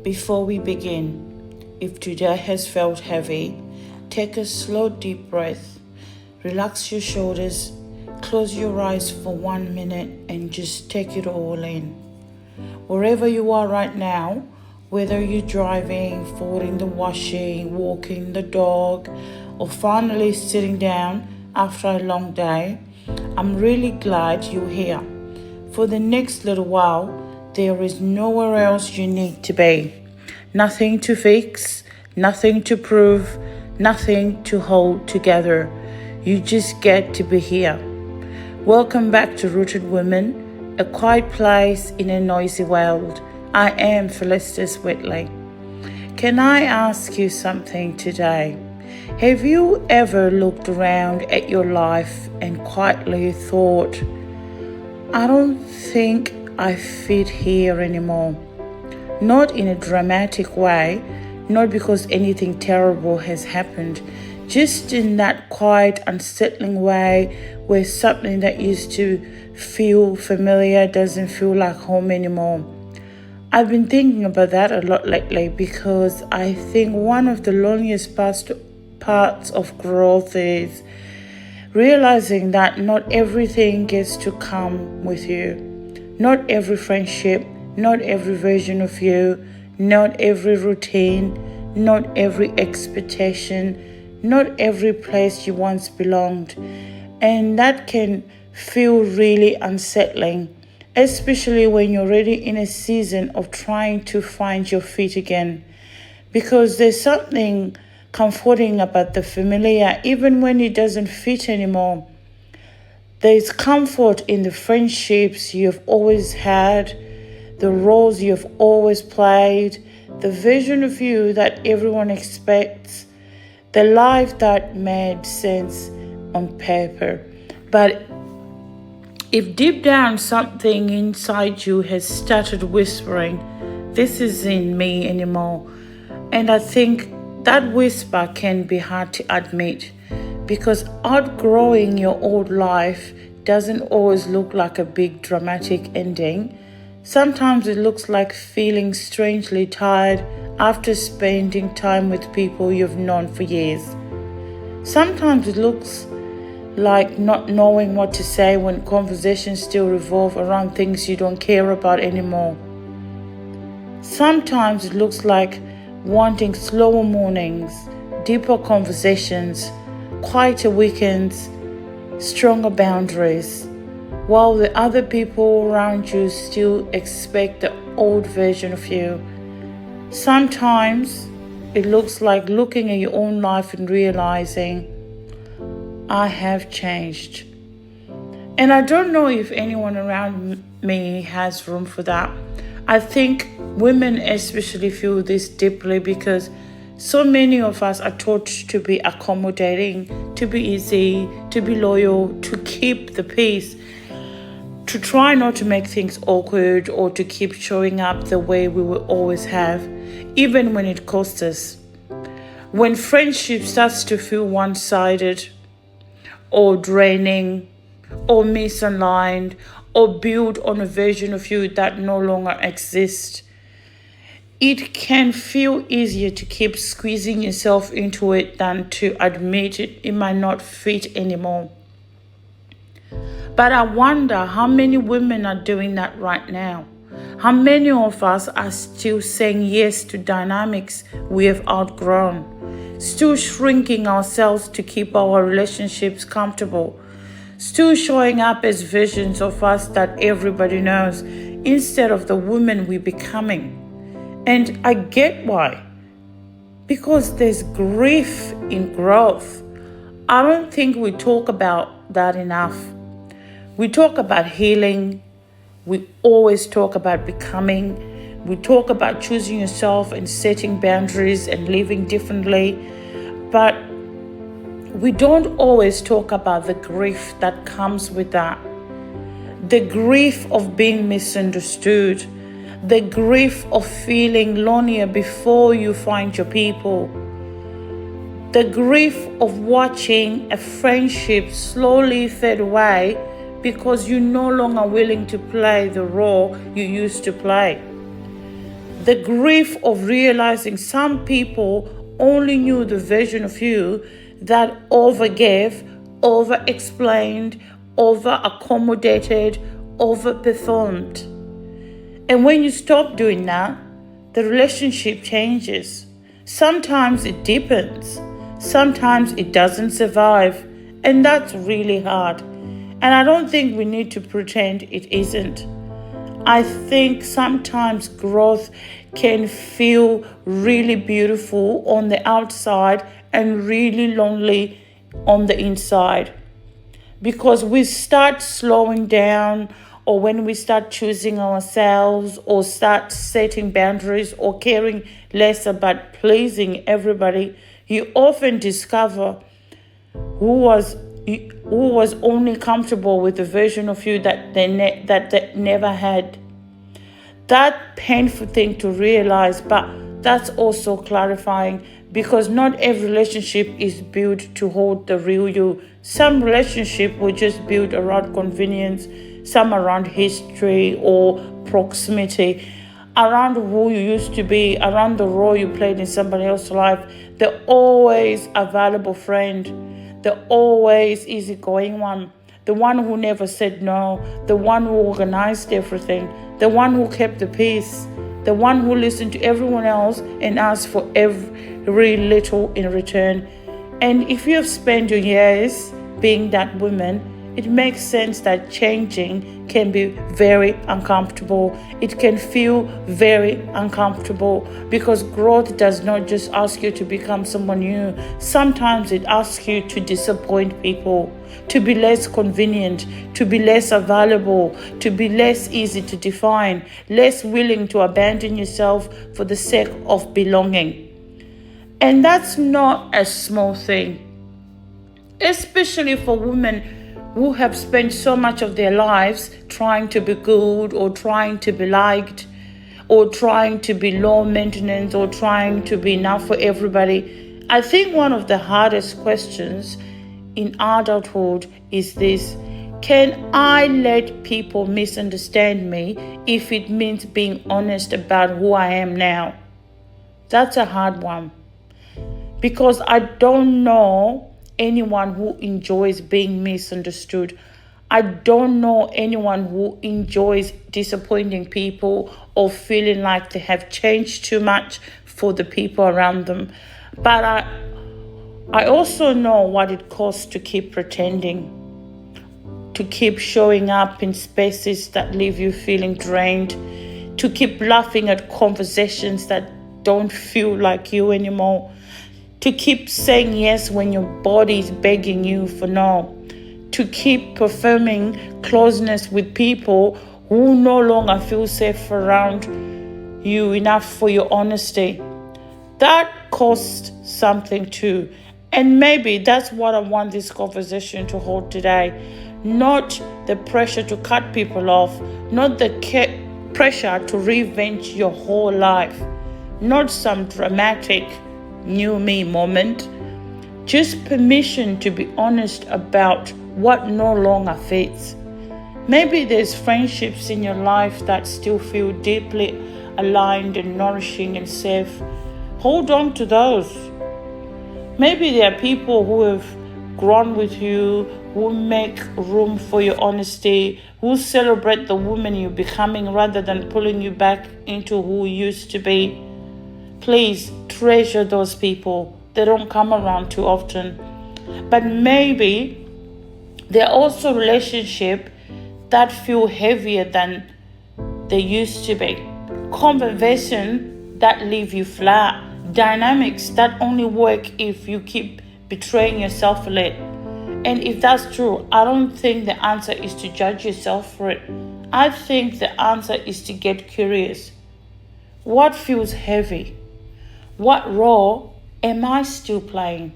Before we begin, if today has felt heavy, take a slow deep breath, relax your shoulders, close your eyes for 1 minute and just take it all in. Wherever you are right now, whether you're driving, folding the washing, walking the dog, or finally sitting down after a long day, I'm really glad you're here. For the next little while, there is nowhere else you need to be. Nothing to fix, nothing to prove, nothing to hold together. You just get to be here. Welcome back to Rooted Women, a quiet place in a noisy world. I am Felicitas Whitley. Can I ask you something today? Have you ever looked around at your life and quietly thought, I don't think I fit here anymore? Not in a dramatic way, not because anything terrible has happened, just in that quiet, unsettling way where something that used to feel familiar doesn't feel like home anymore. I've been thinking about that a lot lately because I think one of the loneliest parts of growth is realizing that not everything gets to come with you. Not every friendship, not every version of you, not every routine, not every expectation, not every place you once belonged. And that can feel really unsettling, especially when you're already in a season of trying to find your feet again. Because there's something comforting about the familiar, even when it doesn't fit anymore. There's comfort in the friendships you've always had, the roles you've always played, the version of you that everyone expects, the life that made sense on paper. But if deep down something inside you has started whispering, this isn't me anymore, and I think that whisper can be hard to admit because outgrowing your old life doesn't always look like a big dramatic ending. Sometimes it looks like feeling strangely tired after spending time with people you've known for years. Sometimes it looks like not knowing what to say when conversations still revolve around things you don't care about anymore. Sometimes it looks like wanting slower mornings, deeper conversations, quieter weekends, stronger boundaries, while the other people around you still expect the old version of you. Sometimes it looks like looking at your own life and realizing, I have changed. And I don't know if anyone around me has room for that. I think women especially feel this deeply because so many of us are taught to be accommodating, to be easy, to be loyal, to keep the peace, to try not to make things awkward or to keep showing up the way we will always have, even when it costs us. When friendship starts to feel one-sided or draining or misaligned or built on a version of you that no longer exists, it can feel easier to keep squeezing yourself into it than to admit it might not fit anymore. But I wonder how many women are doing that right now. How many of us are still saying yes to dynamics we have outgrown, still shrinking ourselves to keep our relationships comfortable, still showing up as versions of us that everybody knows instead of the women we're becoming. And I get why. Because there's grief in growth. I don't think we talk about that enough. We talk about healing. We always talk about becoming. We talk about choosing yourself and setting boundaries and living differently. But we don't always talk about the grief that comes with that. The grief of being misunderstood. The grief of feeling lonelier before you find your people. The grief of watching a friendship slowly fade away because you're no longer willing to play the role you used to play. The grief of realizing some people only knew the version of you that overgave, over-explained, over-accommodated, over-performed. And when you stop doing that, the relationship changes. Sometimes it deepens. Sometimes it doesn't survive. And that's really hard. And I don't think we need to pretend it isn't. I think sometimes growth can feel really beautiful on the outside and really lonely on the inside. Because we start slowing down, or when we start choosing ourselves, or start setting boundaries, or caring less about pleasing everybody, you often discover who was only comfortable with the version of you that they never had. That painful thing to realize, but that's also clarifying, because not every relationship is built to hold the real you. Some relationship will just build around convenience, some around history or proximity, around who you used to be, around the role you played in somebody else's life. They're always a valuable friend. The always easygoing one, the one who never said no, the one who organized everything, the one who kept the peace, the one who listened to everyone else and asked for every little in return. And if you have spent your years being that woman, it makes sense that changing can be very uncomfortable. It can feel very uncomfortable, because growth does not just ask you to become someone new. Sometimes it asks you to disappoint people, to be less convenient, to be less available, to be less easy to define, less willing to abandon yourself for the sake of belonging. And that's not a small thing, especially for women who have spent so much of their lives trying to be good, or trying to be liked, or trying to be low maintenance, or trying to be enough for everybody. I think one of the hardest questions in adulthood is this: can I let people misunderstand me if it means being honest about who I am now? That's a hard one, because I don't know anyone who enjoys being misunderstood. I don't know anyone who enjoys disappointing people or feeling like they have changed too much for the people around them. But I also know what it costs to keep pretending, to keep showing up in spaces that leave you feeling drained, to keep laughing at conversations that don't feel like you anymore, to keep saying yes when your body is begging you for no, to keep performing closeness with people who no longer feel safe around you enough for your honesty. That costs something too. And maybe that's what I want this conversation to hold today. Not the pressure to cut people off, not the pressure to revenge your whole life, not some dramatic new me moment, just permission to be honest about what no longer fits. Maybe there's friendships in your life that still feel deeply aligned and nourishing and safe. Hold on to those. Maybe there are people who have grown with you, who make room for your honesty, who celebrate the woman you're becoming rather than pulling you back into who you used to be. Please treasure those people. They don't come around too often. But maybe there are also relationships that feel heavier than they used to be. Conversations that leave you flat. Dynamics that only work if you keep betraying yourself a little. And if that's true, I don't think the answer is to judge yourself for it. I think the answer is to get curious. What feels heavy? What role am I still playing?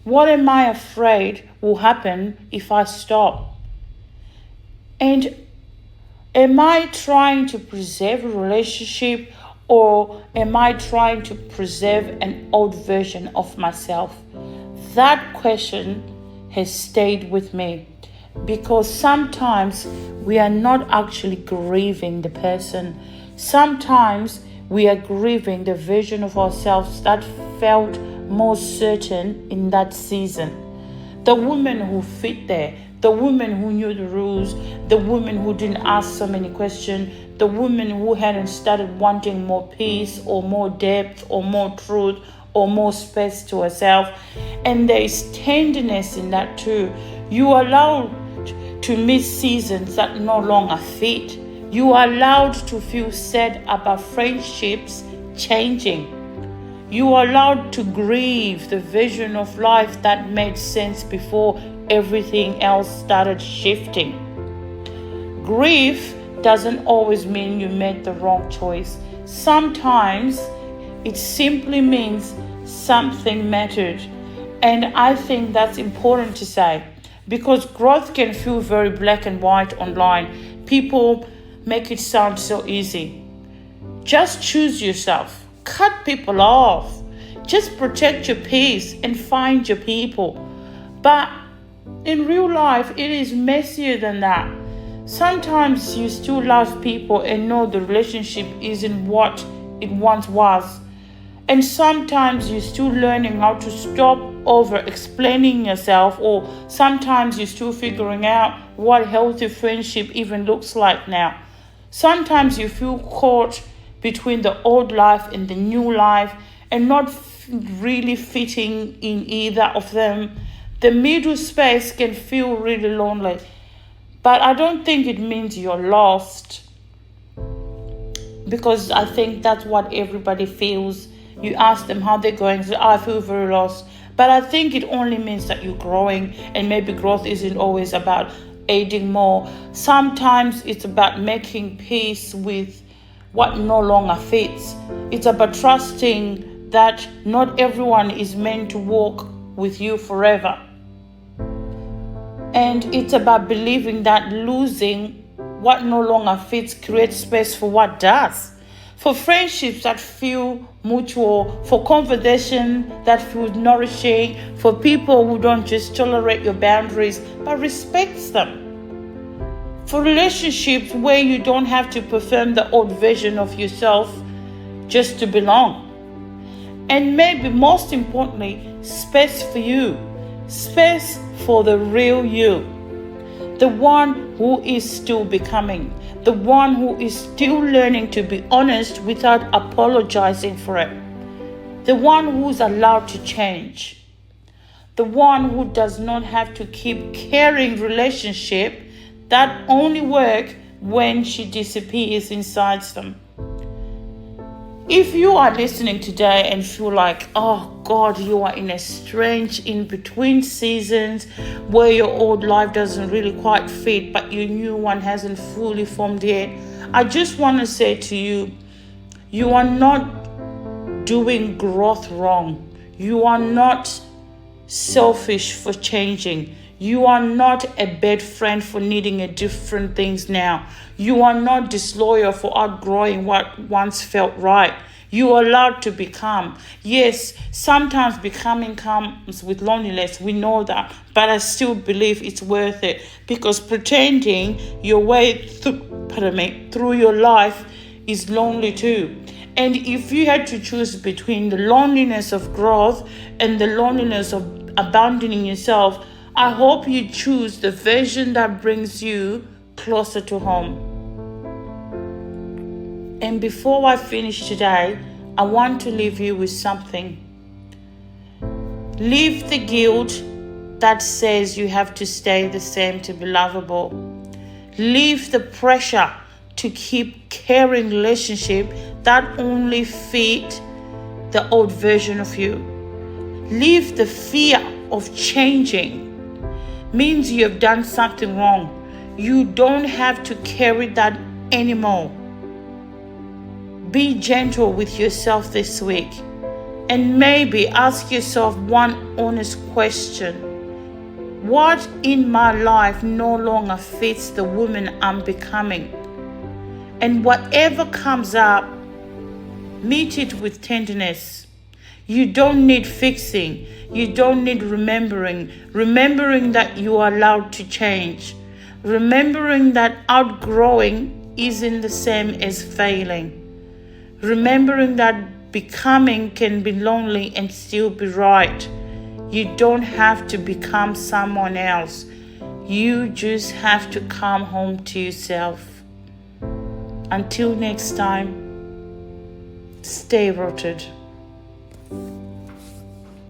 What am I afraid will happen if I stop? And am I trying to preserve a relationship, or am I trying to preserve an old version of myself? That question has stayed with me, because sometimes we are not actually grieving the person. Sometimes We are grieving the version of ourselves that felt more certain in that season. The woman who fit there, the woman who knew the rules, the woman who didn't ask so many questions, the woman who hadn't started wanting more peace or more depth or more truth or more space to herself. And there is tenderness in that too. You are allowed to miss seasons that no longer fit. You are allowed to feel sad about friendships changing. You are allowed to grieve the vision of life that made sense before everything else started shifting. Grief doesn't always mean you made the wrong choice. Sometimes it simply means something mattered. And I think that's important to say, because growth can feel very black and white online. People make it sound so easy. Just choose yourself. Cut people off. Just protect your peace and find your people. But in real life, it is messier than that. Sometimes you still love people and know the relationship isn't what it once was. And sometimes you're still learning how to stop over explaining yourself, or sometimes you're still figuring out what healthy friendship even looks like now. Sometimes you feel caught between the old life and the new life and not really fitting in either of them. The middle space can feel really lonely, but I don't think it means you're lost, because I think that's what everybody feels. You ask them how they're going, say, I feel very lost. But I think it only means that you're growing, and maybe growth isn't always about aiding more. Sometimes it's about making peace with what no longer fits. It's about trusting that not everyone is meant to walk with you forever. And it's about believing that losing what no longer fits creates space for what does. For friendships that feel mutual, for conversation that feels nourishing, for people who don't just tolerate your boundaries but respects them. For relationships where you don't have to perform the old version of yourself just to belong. And maybe most importantly, space for you. Space for the real you. The one who is still becoming. The one who is still learning to be honest without apologizing for it. The one who's allowed to change. The one who does not have to keep carrying relationship that only work when she disappears inside them. If you are listening today and feel like, oh God, you are in a strange in-between seasons where your old life doesn't really quite fit, but your new one hasn't fully formed yet, I just want to say to you, you are not doing growth wrong. You are not selfish for changing. You are not a bad friend for needing a different things now. You are not disloyal for outgrowing what once felt right. You are allowed to become. Yes, sometimes becoming comes with loneliness. We know that. But I still believe it's worth it, because pretending your way through your life is lonely too. And if you had to choose between the loneliness of growth and the loneliness of abandoning yourself, I hope you choose the version that brings you closer to home. And before I finish today, I want to leave you with something. Leave the guilt that says you have to stay the same to be lovable. Leave the pressure to keep carrying relationship that only fit the old version of you. Leave the fear of changing. Means you have done something wrong. You don't have to carry that anymore. Be gentle with yourself this week, and maybe ask yourself one honest question. What in my life no longer fits the woman I'm becoming? And whatever comes up, meet it with tenderness. You don't need fixing. You don't need remembering. Remembering that you are allowed to change. Remembering that outgrowing isn't the same as failing. Remembering that becoming can be lonely and still be right. You don't have to become someone else. You just have to come home to yourself. Until next time, stay rooted.